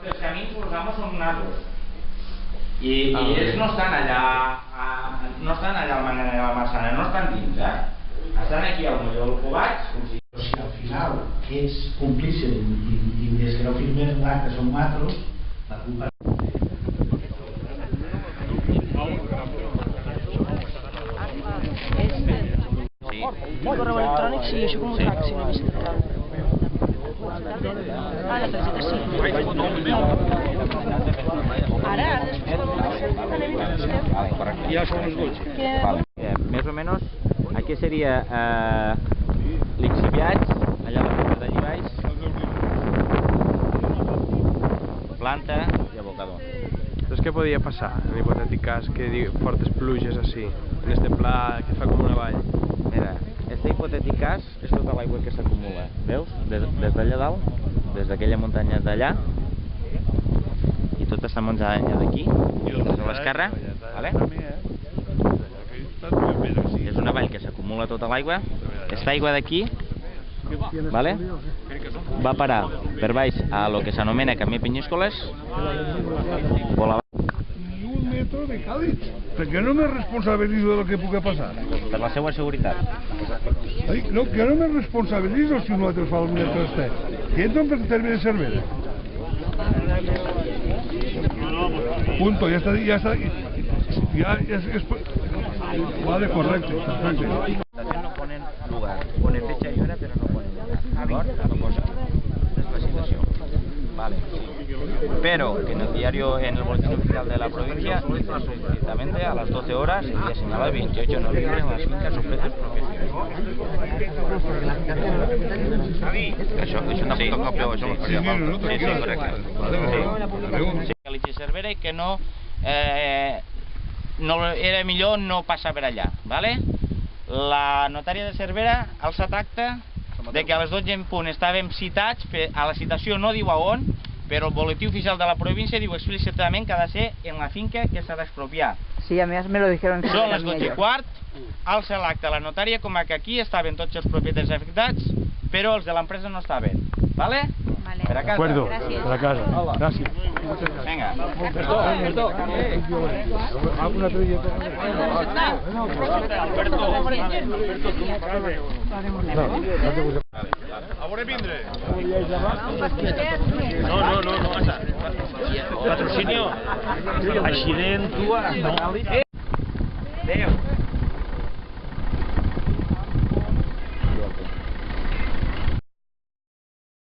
Els camins, els amos són natos. I ells no estan allà, no estan allà al Manera de la Massana, no estan dins, Estan aquí al moll del Covats, com si... Si al final ells complissin i des que no firmen l'acte són matros, la culpa... Sí. Correu electrònic, sí, això com ho trac, si no he vist el la targeta sí. Ara después ya son los coches. Vale. Més o menys, aquí seria l'Ixiviats, allà a la planta d'allí baix, planta i abocador. Doncs què podria passar, en hipotètic cas, que fortes pluges així, en este pla que fa com una vall? Mira, este hipotètic cas és tota l'aigua que s'acumula, veus? Des d'allà dalt, des d'aquella muntanya d'allà, i tota està muntanya d'aquí, a l'esquerra, vale? És una vall que s'acumula tota l'aigua, aquesta aigua d'aquí, vale? Va parar per baix a lo que s'anomena Camí Penyíscoles, Ni un metro de càlid, perquè no me responsabilizo de lo que pugui passar. per la seva seguretat. Ai, no, que no me responsabilizo si un altre fa el metre estat. Que entro en terme de Cervera. Punto, ya está. Ya es... Vale, correcto, perfecto. No ponen lugar, ponen fecha y hora, pero no ponen lugar. ¿D'acord? No posa. Esta es la situación. Vale, sí. Pero que en el diario, en el boletín oficial de la provincia, dice explícitamente a las 12 horas, el día señalado, 28 de noviembre, en las fincas sujetas expropiación. Això una fotocòpia o això no faria falta. Sí, correcte. Sí, que Cervera i que no... era millor no passar per allà, ¿vale? La notària de Cervera ha alçat acte de que a les 12 en punt estàvem citats, a la citació no diu a on, però el boletí oficial de la província diu explícitament que ha de ser en la finca que s'ha d'expropiar. Sí, a més me lo dijeron. Són les 12:15, alça l'acte la notària com que aquí estaven tots els propietaris afectats, però els de l'empresa no estaven, ¿vale? Vale. Per a casa. De acuerdo, per a casa. Gràcies. Venga. Perdó. ¿Alguna trayecto? A veure vindre. No passa. Patrocinio. Accident, tu, hasta Adéu.